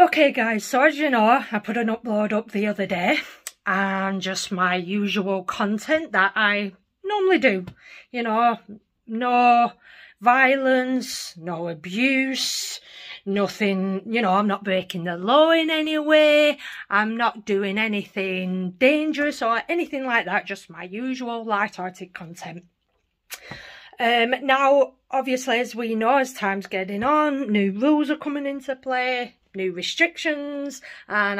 Okay guys, so as you know, I put an upload up the other day and just my usual content that I normally do. You know, no violence, no abuse, nothing, you know, I'm not breaking the law in any way, I'm not doing anything dangerous or anything like that, just my usual light-hearted content. Now, obviously, as we know, as time's getting on, new rules are coming into play, new restrictions, and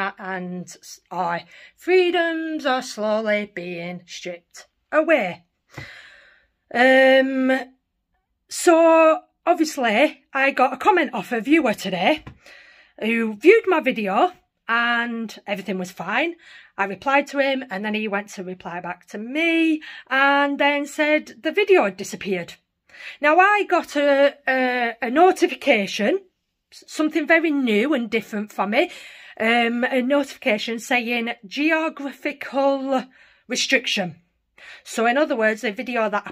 our freedoms are slowly being stripped away. So, obviously, I got a comment off a viewer today who viewed my video and everything was fine. I replied to him and then he went to reply back to me and then said the video had disappeared. Now I got a notification, something very new and different for me, a notification saying geographical restriction. So in other words, the video that I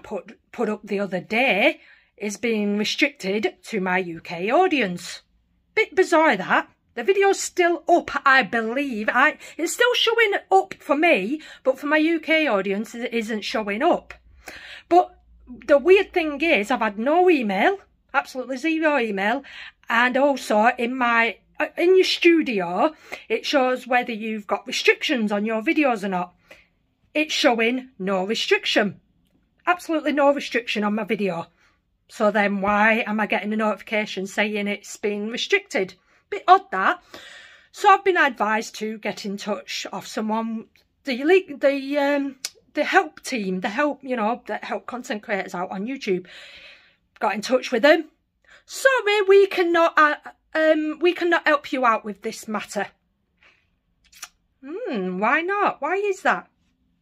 put up the other day is being restricted to my UK audience. Bit bizarre that. The video's still up, I believe. It's still showing up for me, but for my UK audience, it isn't showing up. But the weird thing is, I've had no email, absolutely zero email, and also in your studio, it shows whether you've got restrictions on your videos or not. It's showing no restriction. Absolutely no restriction on my video. So then why am I getting a notification saying it's been restricted? Bit odd that. So I've been advised to get in touch of someone, the help team, you know, that help content creators out on YouTube. Got in touch with them. Sorry, we cannot help you out with this matter. Why not? Why is that?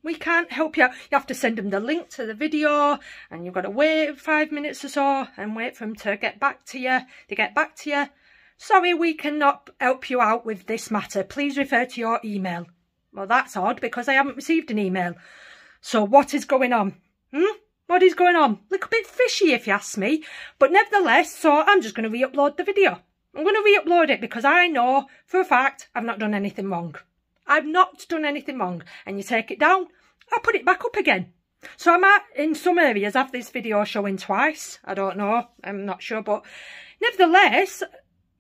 We can't help you out. You have to send them the link to the video and you've got to wait 5 minutes or so and wait for them to get back to you. Sorry, we cannot help you out with this matter. Please refer to your email. Well, that's odd because I haven't received an email. So what is going on? What is going on? Look a bit fishy if you ask me. But nevertheless, so I'm just going to re-upload the video. I'm going to re-upload it because I know for a fact I've not done anything wrong. I've not done anything wrong. And you take it down, I put it back up again. So I might, in some areas, have this video showing twice. I don't know. I'm not sure. But nevertheless,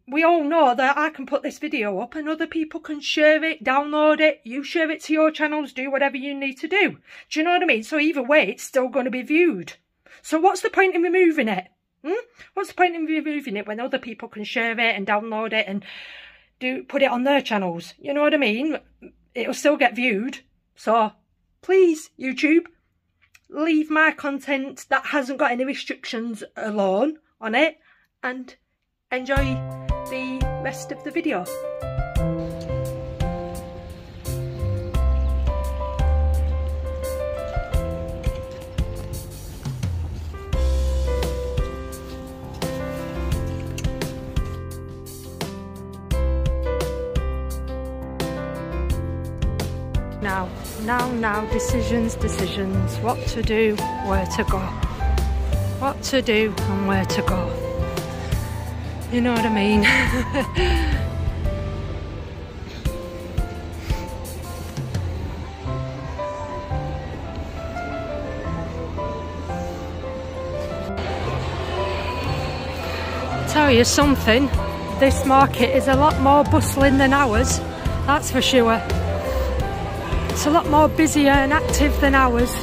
we all know that I can put this video up and other people can share it, download it, you share it to your channels, do whatever you need to do. Do you know what I mean? So either way, it's still going to be viewed. So what's the point in removing it? What's the point in removing it when other people can share it and download it and put it on their channels? You know what I mean? It'll still get viewed. So please, YouTube, leave my content that hasn't got any restrictions alone on it and enjoy the rest of the video. Now, decisions, what to do, where to go. What to do and where to go. You know what I mean? Tell you something, this market is a lot more bustling than ours, that's for sure. It's a lot more busier and active than ours.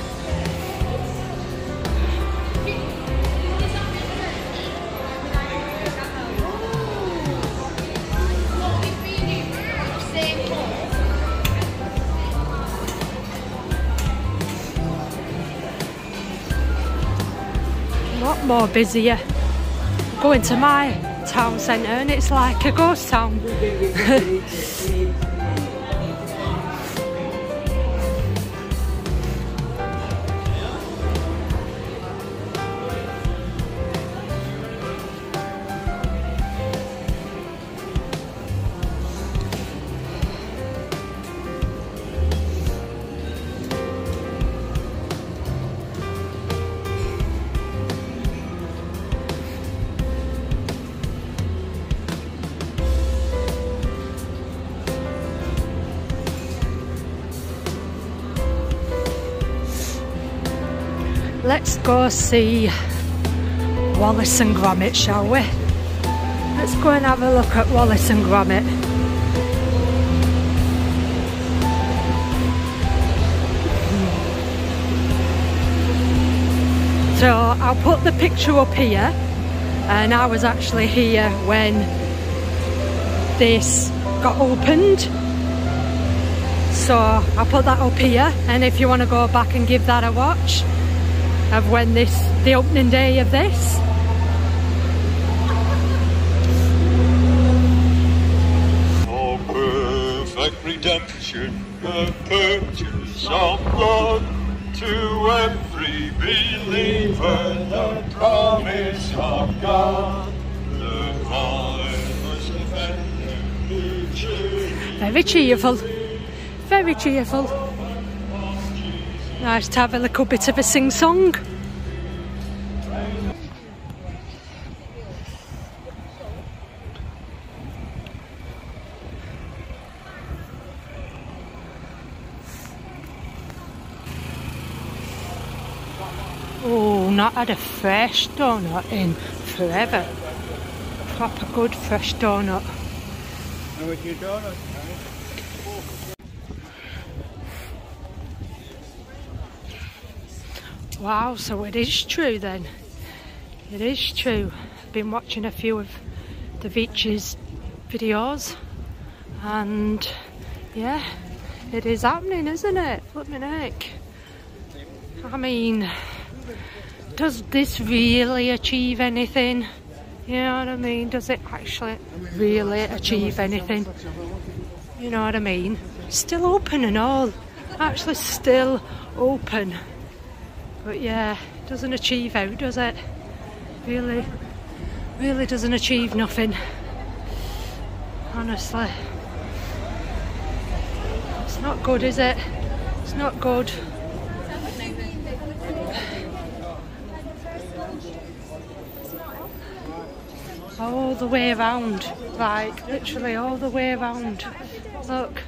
A lot more busier. Going to my town centre and it's like a ghost town. let's go see Wallace and Gromit, shall we? Let's go and have a look at Wallace and Gromit. So I'll put the picture up here, and I was actually here when this got opened, so I'll put that up here, and if you want to go back and give that a watch of when the opening day of this. For perfect redemption, the purchase of blood, to every believer the promise of God, the marvelous defender. Very cheerful, very cheerful. Nice to have a little bit of a sing-song. Oh, not had a fresh donut in forever. Proper good fresh donut. How with your donut, Wow, so it is true then. It is true. I've been watching a few of the Beach's videos, and yeah, it is happening, isn't it? Flipping heck. I mean, does this really achieve anything? You know what I mean? Does it actually really achieve anything? You know what I mean? Still open and all. Actually still open. But yeah, it doesn't achieve out, does it? Really doesn't achieve nothing. Honestly. It's not good, is it? It's not good. All the way around, like literally all the way around. Look,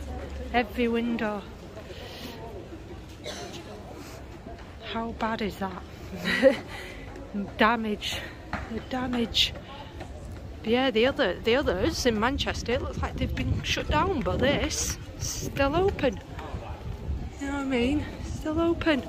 every window. How bad is that? Damage, the damage. But yeah, the others in Manchester, it looks like they've been shut down, but this is still open. You know what I mean? Still open.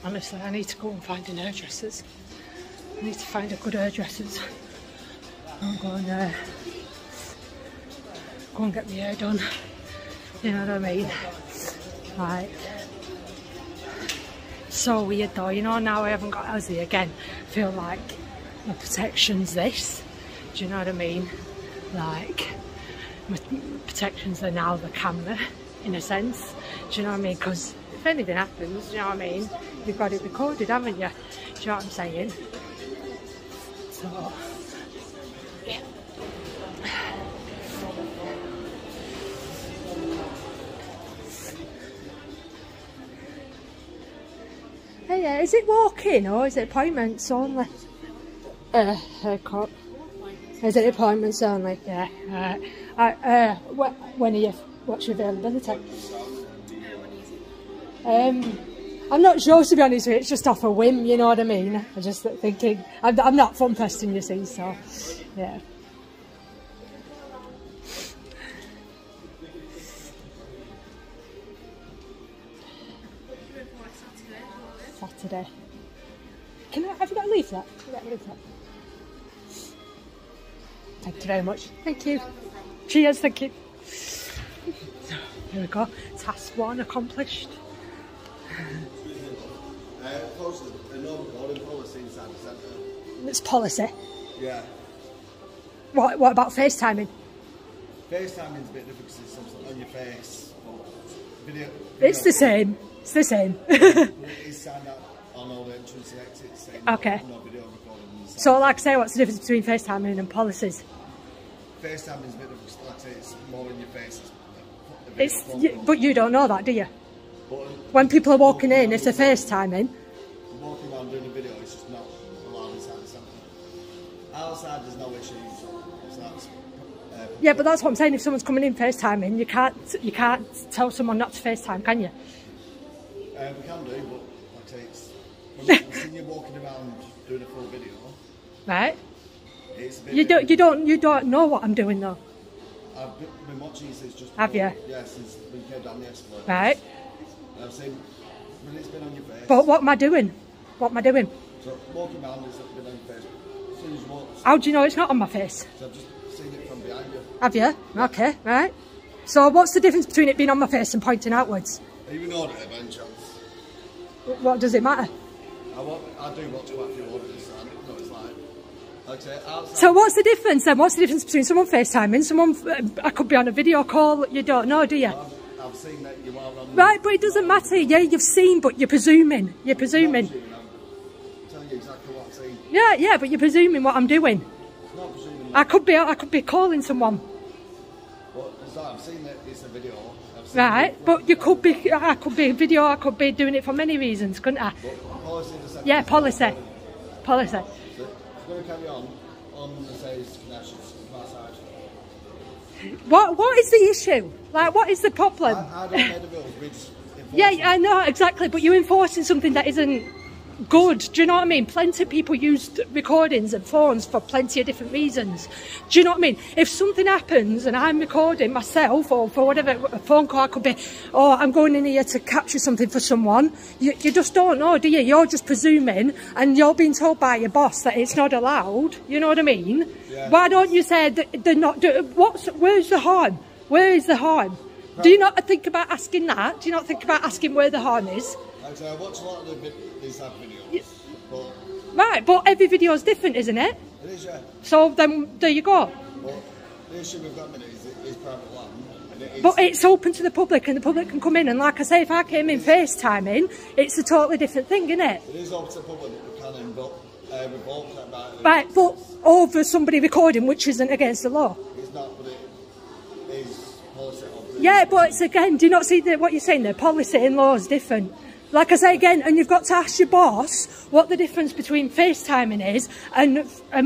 Honestly, I need to go and find an hairdresser's. I need to find a good hairdresser's. I'm going there. Go and get my hair done. You know what I mean? Like, so weird though, you know, now I haven't got Ozzy again. I feel like my protection's this. Do you know what I mean? Like, my protections are now the camera, in a sense. Do you know what I mean? Because if anything happens, do you know what I mean? You've got it recorded, haven't you? Do you know what I'm saying? So, yeah. Hey, is it walk-in or is it appointments only? Haircut. Is it appointments only? Yeah. When are you? What's your availability? I'm not sure, to be honest with you. It's just off a whim, you know what I mean? I'm just thinking. I'm not fun pressing, you see, so yeah. Saturday. Have you got a leaflet? Thank you very much. Thank you. Cheers, thank you. Here we go. Task 1 accomplished. It's policy. Yeah. What about FaceTiming? FaceTiming's a bit different because it's something on your face. Video it's the same. It's the same. It is signed out on all the entrance and exits saying okay. No video recording. So, like I say, what's the difference between FaceTiming and policies? FaceTiming's a bit different. Like I say, it's more in your face. But you don't know that, do you? When people are walking in, if they're FaceTiming, walking around doing a video, it's just not allowed inside the centre. Outside, there's no issues. Yeah, but that's what I'm saying. If someone's coming in FaceTiming, you can't tell someone not to FaceTime, can you? We can do, but like I say, it's when you're walking around doing a full video, right? It's a bit you don't know what I'm doing though. I've been watching you since just before, have you? Yeah, since we came down the escalator. Right. And I've seen when it's been on your face. But what am I doing? What am I doing? So walking around, it's been on your face. As soon as you walk. How do you know it's not on my face? So I've just seen it from behind you. Have you? Okay, right. So what's the difference between it being on my face and pointing outwards? Are you an auditor by any chance? What does it matter? I do watch quite a few auditors, so I know what it's like. Okay, outside. So what's the difference then? What's the difference between someone FaceTiming, someone, I could be on a video call, you don't know, do you? I've seen that you are on... Right, but it doesn't matter. Yeah, you've seen, but you're presuming. You're presuming. I'm telling you exactly what I've seen. Yeah, but you're presuming what I'm doing. It's not presuming. I could be calling someone. Well, I've seen that it's a video. Right, but you could be, I could be video, I could be doing it for many reasons, couldn't I? Policy yeah, policy. Policy. So, if you're going to carry on the says connections from outside. What is the issue? Like, what is the problem? I don't know the rules, we just enforce yeah, I know, exactly, but you're enforcing something that isn't good, do you know what I mean? Plenty of people use recordings and phones for plenty of different reasons. Do you know what I mean? If something happens and I'm recording myself or for whatever, a phone call could be, oh, I'm going in here to capture something for someone, you just don't know, do you? You're just presuming and you're being told by your boss that it's not allowed, you know what I mean? Yeah. Why don't you say that they're not where's the harm? Where is the harm? Right. Do you not think about asking that? Do you not think about asking where the harm is? Like I say, I watch a lot of these type of videos. But right, but every video is different, isn't it? It is, yeah. So then, there you go. But the issue we've got is it is private land. And but it's open to the public and the public can come in. And like I say, if I came in FaceTiming, it's a totally different thing, isn't it? It is open to the public, but we can revoke that right. Right, but over somebody recording, which isn't against the law. It's not, but it is policy. Yeah, but it's again, do you not see what you're saying there? Policy and law is different. Like I say again, and you've got to ask your boss what the difference between FaceTiming is and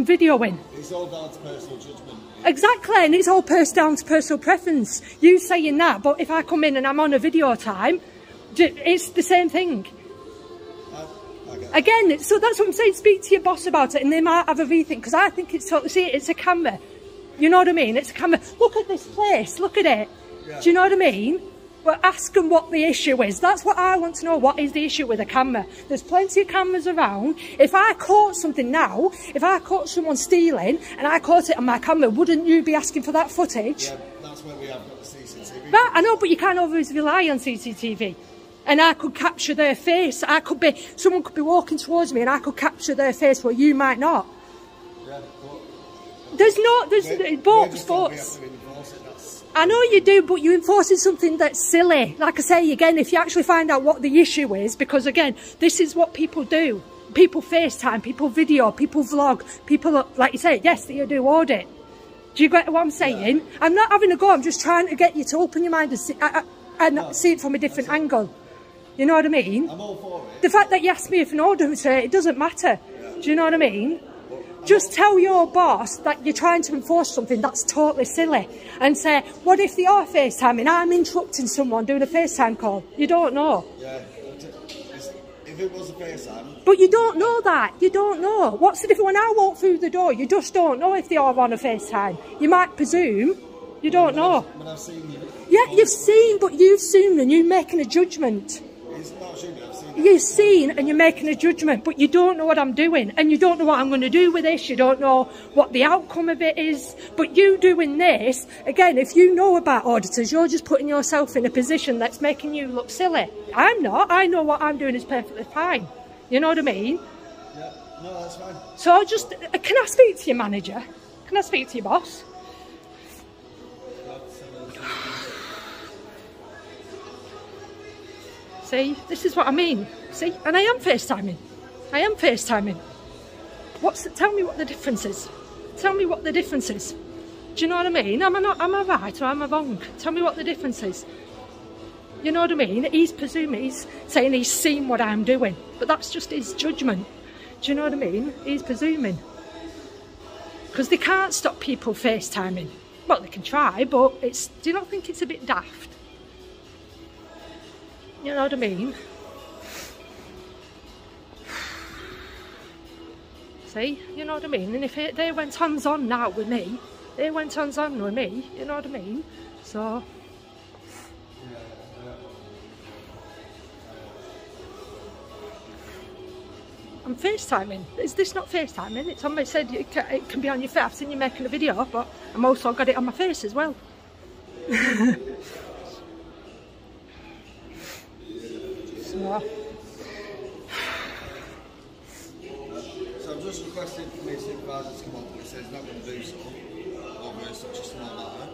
videoing. It's all down to personal judgment. Exactly, and it's all down to personal preference. You saying that, but if I come in and I'm on a video time, it's the same thing. Again, so that's what I'm saying, speak to your boss about it and they might have a rethink, because I think it's totally, see, it's a camera. You know what I mean? It's a camera. Look at this place, look at it. Yeah. Do you know what I mean? But ask them what the issue is. That's what I want to know. What is the issue with a camera? There's plenty of cameras around. If I caught something now, if I caught someone stealing and I caught it on my camera, wouldn't you be asking for that footage? Yeah, that's where we have got the CCTV. Right, I know, but you can't always rely on CCTV. And I could capture their face. Someone could be walking towards me and I could capture their face where you might not. Yeah, but sports. I know you do, but you're enforcing something that's silly. Like I say again, if you actually find out what the issue is, because again, this is what people do. People FaceTime, people video, people vlog, people, like you say, yes, you do audit. Do you get what I'm saying? Yeah. I'm not having a go, I'm just trying to get you to open your mind and see it from a different angle. You know what I mean? I'm all for it. The fact that you asked me if an auditor, it doesn't matter. Yeah. Do you know what I mean? Just tell your boss that you're trying to enforce something that's totally silly and say, what if they are FaceTiming? I'm interrupting someone doing a FaceTime call. You don't know. Yeah, if it was a FaceTime. But you don't know that. You don't know. What's the difference? When I walk through the door, you just don't know if they are on a FaceTime. You might presume. You don't know. When I've seen you. Yeah, you've seen, but you've seen and you're making a judgment. It's not shooting, I've seen it. You've seen and you're making a judgment, but you don't know what I'm doing, and you don't know what I'm going to do with this. You don't know what the outcome of it is. But you doing this, again, if you know about auditors, you're just putting yourself in a position that's making you look silly. I'm not. I know what I'm doing is perfectly fine. You know what I mean? Yeah, no, that's fine. So just, can I speak to your manager? Can I speak to your boss? See, this is what I mean. See, and I am FaceTiming. I am FaceTiming. Tell me what the difference is. Tell me what the difference is. Do you know what I mean? Am I right or am I wrong? Tell me what the difference is. You know what I mean? He's presuming, he's saying he's seen what I'm doing, but that's just his judgment. Do you know what I mean? He's presuming. Because they can't stop people FaceTiming. Well, they can try, but do you not think it's a bit daft? You know what I mean? See? You know what I mean? And if they went hands-on now with me, they went hands-on with me, you know what I mean? So... I'm FaceTiming. Is this not FaceTiming? It's on my said it can be on your face. I've seen you making a video, but I'm also got it on my face as well. So I've just requested for my supervisor to come on, but he says he's not going to do so over such a small matter.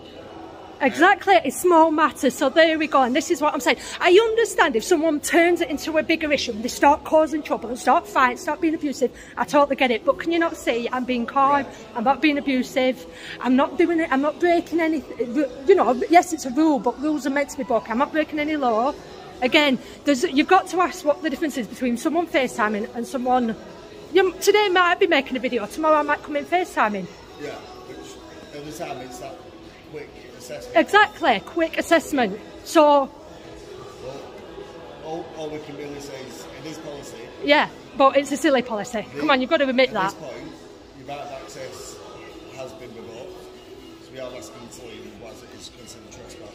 exactly, it's small matters. So there we go, and this is what I'm saying. I understand if someone turns it into a bigger issue and they start causing trouble and start fighting, start being abusive, I totally get it. But can you not see I'm being calm, I'm not being abusive, I'm not doing it, I'm not breaking anything. You know, yes, it's a rule, but rules are meant to be broken. I'm not breaking any law. Again, you've got to ask what the difference is between someone FaceTiming and someone... today I might be making a video, tomorrow I might come in FaceTiming. Yeah, which at the time it's that quick assessment. Exactly, quick assessment. So... Well, all we can really say is, it is policy. Yeah, but it's a silly policy. Come on, you've got to admit that. At this point, your right of access has been revoked, so we are asking you to leave as it is considered trespass.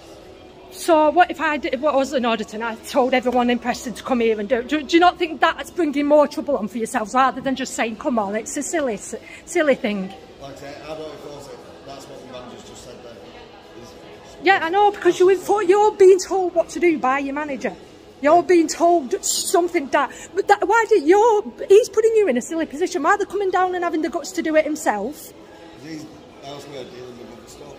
So what if I was an auditor and I told everyone in Preston to come here and do you not think that's bringing more trouble on for yourselves rather than just saying, come on, it's a silly thing? Like I say, I don't enforce it. That's what the manager's just said there. Yeah, I know, because you're being told what to do by your manager. You're being told something he's putting you in a silly position. Why are they coming down and having the guts to do it himself? He's elsewhere dealing with other stuff.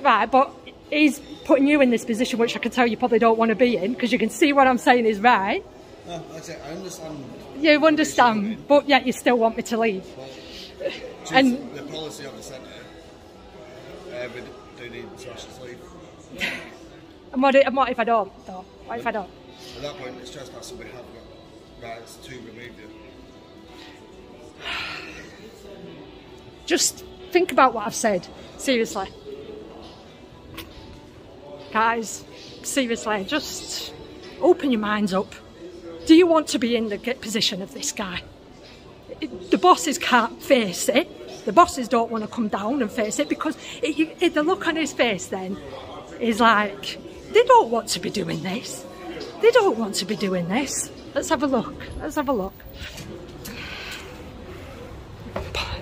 Right, but he's putting you in this position, which I can tell you probably don't want to be in, because you can see what I'm saying is right. No, like I say, I understand. You understand, but yet you still want me to leave. Well, and the policy of the centre, we do need to actually leave. And what if I don't, though? What if I don't? At that point, it's trespass, and we have got rights to remove you. Just think about what I've said, seriously. Guys, seriously, just open your minds up. Do you want to be in the position of this guy? The bosses can't face it. The bosses don't want to come down and face it because the look on his face then is like, they don't want to be doing this. They don't want to be doing this. Let's have a look. Let's have a look.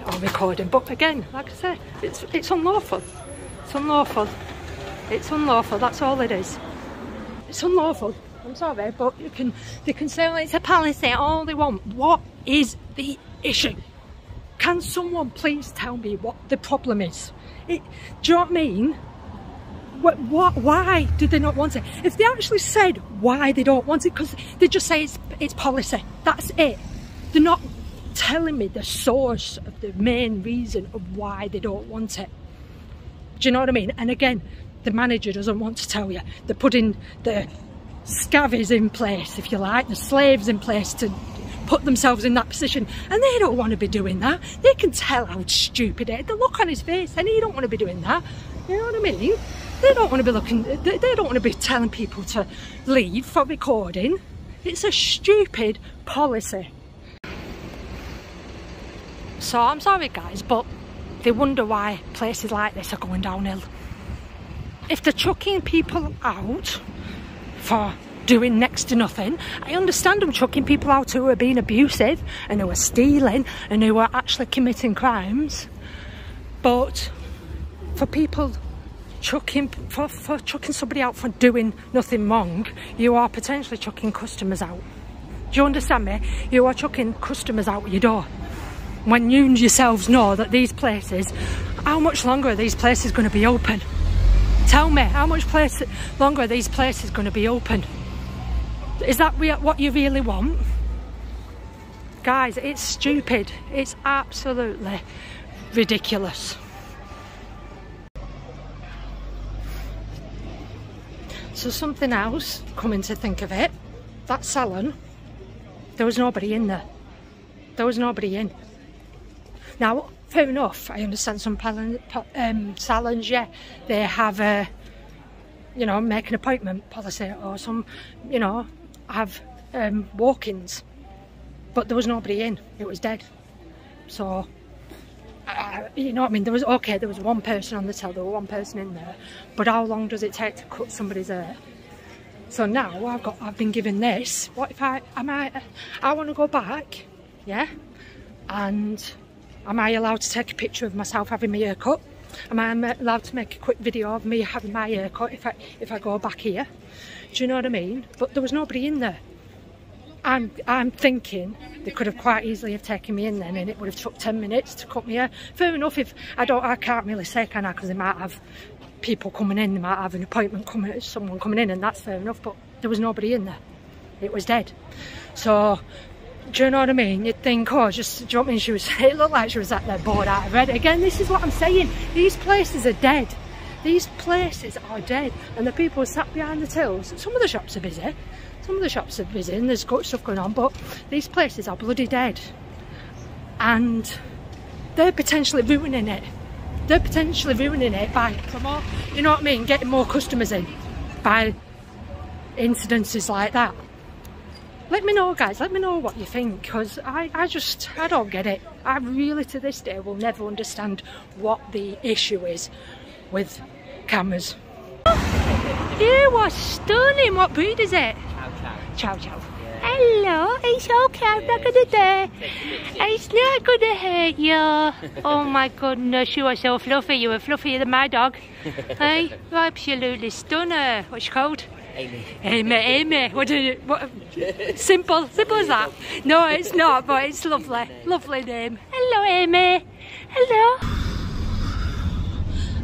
I'm recording, but again, like I say, it's unlawful. It's unlawful. It's unlawful, that's all it is. It's unlawful. I'm sorry, but they can say, well, it's a policy, all they want. What is the issue? Can someone please tell me what the problem is? Do you know what I mean? Why do they not want it? If they actually said why they don't want it, because they just say it's policy, that's it. They're not telling me the source of the main reason of why they don't want it. Do you know what I mean? And again, the manager doesn't want to tell you. They're putting the scavies in place, if you like, the slaves in place to put themselves in that position, and they don't want to be doing that. They can tell how stupid it is. The look on his face, and he don't want to be doing that. You know what I mean? They don't want to be looking, they don't want to be telling people to leave for recording. It's a stupid policy. So I'm sorry guys, but they wonder why places like this are going downhill. If they're chucking people out for doing next to nothing. I understand them chucking people out who are being abusive and who are stealing and who are actually committing crimes, but for people chucking somebody out for doing nothing wrong, you are potentially chucking customers out. Do you understand me? You are chucking customers out your door when you yourselves know that these places, how much longer are these places going to be open? Tell me, how much longer are these places going to be open? Is that what you really want? Guys, it's stupid. It's absolutely ridiculous. So something else, coming to think of it, that salon, there was nobody in there. There was nobody in. Now, fair enough, I understand some salons, yeah, they have a, you know, make an appointment policy, or some, you know, have walk-ins. But there was nobody in, it was dead. So, you know what I mean, there was one person on the till, there was one person in there, but how long does it take to cut somebody's hair? So now I've been given this. What if I want to go back, yeah, and am I allowed to take a picture of myself having my hair cut? Am I allowed to make a quick video of me having my hair cut if I go back here? Do you know what I mean? But there was nobody in there. I'm thinking they could have quite easily have taken me in then, and it would have took 10 minutes to cut me hair. Fair enough, if I can't really say, can I? Because they might have people coming in, they might have an appointment coming, someone coming in, and that's fair enough, but there was nobody in there. It was dead. So, do you know what I mean? You'd think, oh, just, do you know what I mean? It looked like she was at there bored out of bed. Again, this is what I'm saying. These places are dead. These places are dead. And the people sat behind the tills, some of the shops are busy. Some of the shops are busy and there's good stuff going on, but these places are bloody dead. And they're potentially ruining it. They're potentially ruining it by promote, you know what I mean, getting more customers in by incidences like that. Let me know, guys, let me know what you think, because I don't get it. I really, to this day, will never understand what the issue is with cameras. You are stunning. What breed is it? Chow chow. Hello, it's okay, I'm not gonna die. It's not gonna hurt you. Oh my goodness, you are so fluffy. You are fluffier than my dog. Hey, you're absolutely stunner. What's she called? Amy. What? Simple as that. No, it's not, but it's lovely. Lovely name. Hello, Amy. Hello.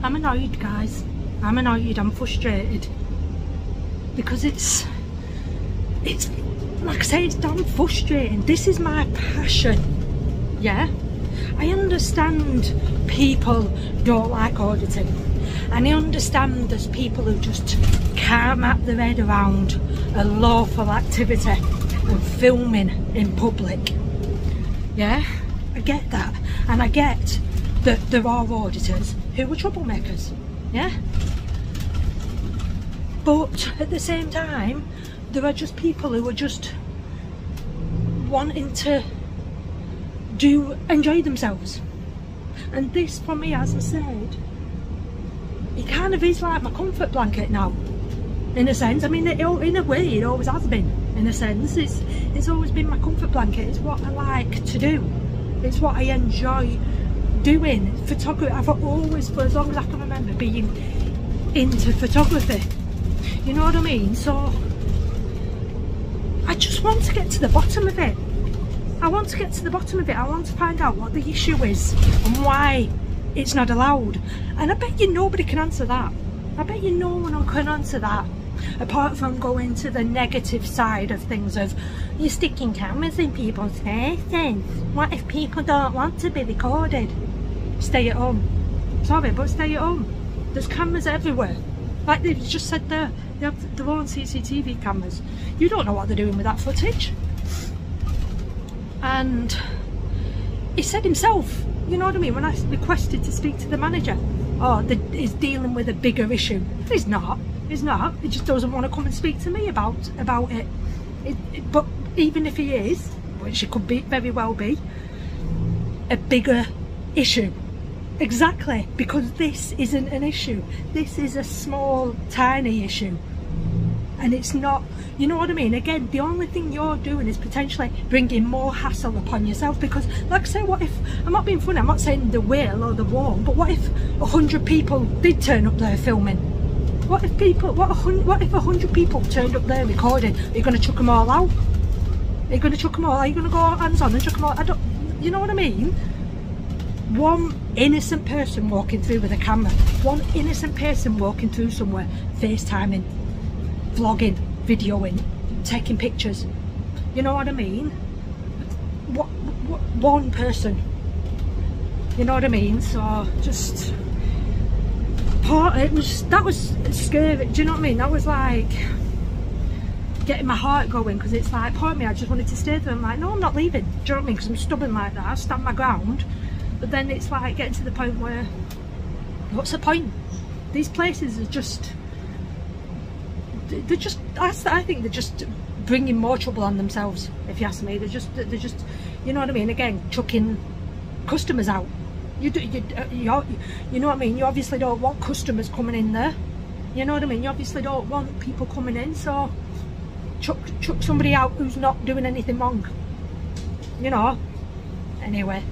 I'm annoyed, guys. I'm annoyed. I'm frustrated because it's like I say, it's damn frustrating. This is my passion, yeah? I understand people don't like auditing, and I understand there's people who just can't wrap their head around a lawful activity and filming in public, yeah? I get that, and I get that there are auditors who are troublemakers, yeah? But at the same time, there are just people who are just wanting to enjoy themselves. And this, for me, as I said, it kind of is like my comfort blanket now, in a sense. I mean, in a way, it always has been, in a sense. It's always been my comfort blanket. It's what I like to do. It's what I enjoy doing. Photography, I've always, for as long as I can remember, being into photography. You know what I mean? So I just want to get to the bottom of it. I want to get to the bottom of it. I want to find out what the issue is and why it's not allowed. And I bet you nobody can answer that. I bet you no one can answer that, apart from going to the negative side of things of you're sticking cameras in people's faces. What if people don't want to be recorded? Stay at home. Sorry, but stay at home. There's cameras everywhere. Like they've just said there, they have their own CCTV cameras. You don't know what they're doing with that footage. And he said himself, you know what I mean, when I requested to speak to the manager, oh, he's dealing with a bigger issue. He's not. He's not. He just doesn't want to come and speak to me about it. But even if he is, which it could be, very well be, a bigger issue. Exactly, because this isn't an issue. This is a small, tiny issue. and it's not, you know what I mean? Again, the only thing you're doing is potentially bringing more hassle upon yourself, because like I say, what if, I'm not being funny, I'm not saying they will or they won't, but what if 100 people did turn up there filming? What if people, what if 100 people turned up there recording? Are you going to chuck them all out? Are you going to chuck them all? Are you going to go hands on and chuck them all? I don't, you know what I mean? One innocent person walking through with a camera, one innocent person walking through somewhere, FaceTiming, vlogging, videoing, taking pictures. You know what I mean? What one person. You know what I mean? So just that was scary. Do you know what I mean? That was like getting my heart going, because it's like, part of me, I just wanted to stay there. I'm like, no, I'm not leaving. Do you know what I mean? Because I'm stubborn like that. I stand my ground. But then it's like getting to the point where, what's the point? These places are just, they're just, I think they're just bringing more trouble on themselves, if you ask me. They're just, you know what I mean? Again, chucking customers out. You know what I mean? You obviously don't want customers coming in there. You know what I mean? You obviously don't want people coming in, so chuck somebody out who's not doing anything wrong. You know? Anyway.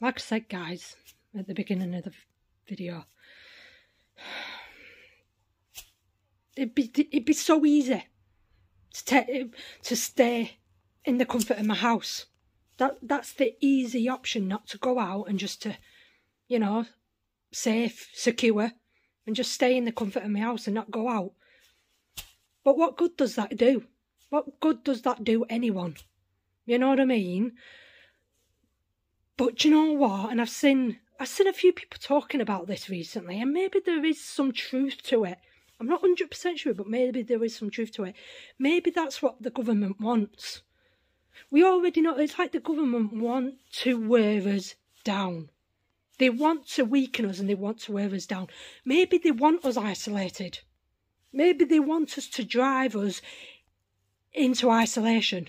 Like I said, guys, at the beginning of the video, it'd be so easy to stay in the comfort of my house. That's the easy option, not to go out and just to, you know, safe, secure, and just stay in the comfort of my house and not go out. But what good does that do? What good does that do anyone? You know what I mean? But do you know what? And I've seen a few people talking about this recently, and maybe there is some truth to it. I'm not 100% sure, but maybe there is some truth to it. Maybe that's what the government wants. We already know, it's like the government want to wear us down. They want to weaken us and they want to wear us down. Maybe they want us isolated. Maybe they want us to drive us into isolation.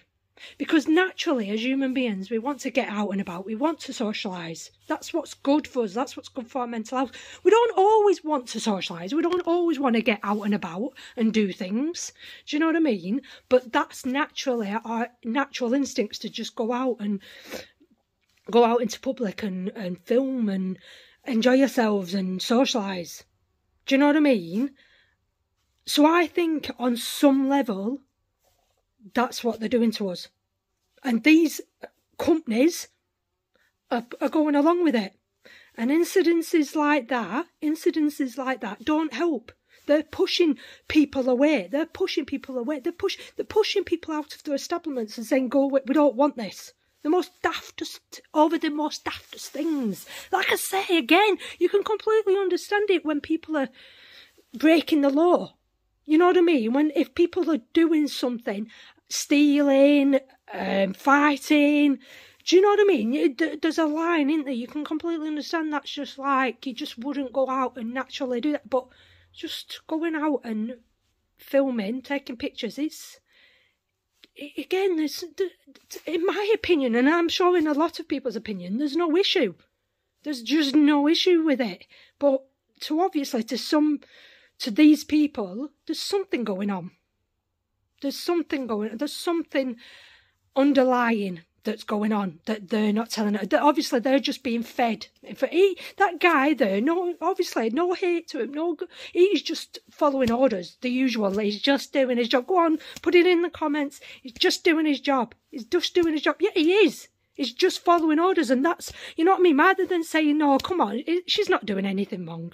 Because naturally, as human beings, we want to get out and about. We want to socialise. That's what's good for us. That's what's good for our mental health. We don't always want to socialise. We don't always want to get out and about and do things. Do you know what I mean? But that's naturally our natural instincts, to just go out into public and film and enjoy yourselves and socialise. Do you know what I mean? So I think on some level, that's what they're doing to us. And these companies are going along with it. And incidences like that don't help. They're pushing people away. They're pushing people away. They're pushing people out of their establishments and saying, go away, we don't want this. The most daftest things. Like I say again, you can completely understand it when people are breaking the law. You know what I mean? If people are doing something, stealing, fighting, do you know what I mean? There's a line, isn't there? You can completely understand that's just like, you just wouldn't go out and naturally do that. But just going out and filming, taking pictures, again, in my opinion, and I'm sure in a lot of people's opinion, there's no issue. There's just no issue with it. But to these people, there's something going on. There's something underlying that's going on that they're not telling us. Obviously, they're just being fed. That guy there, obviously, no hate to him. He's just following orders, the usual. He's just doing his job. Go on, put it in the comments. He's just doing his job. He's just doing his job. Yeah, he is. He's just following orders, and that's, you know what I mean? Rather than saying, no, come on, she's not doing anything wrong.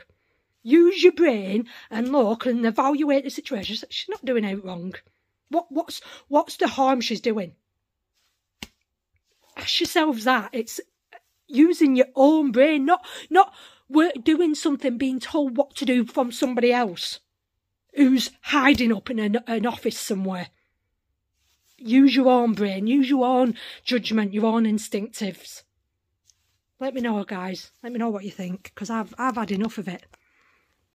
Use your brain and look and evaluate the situation. She's not doing anything wrong. What's the harm she's doing? Ask yourselves that. It's using your own brain, not doing something, being told what to do from somebody else who's hiding up in an office somewhere. Use your own brain, use your own judgment, your own instinctives. Let me know, guys. Let me know what you think, because I've had enough of it.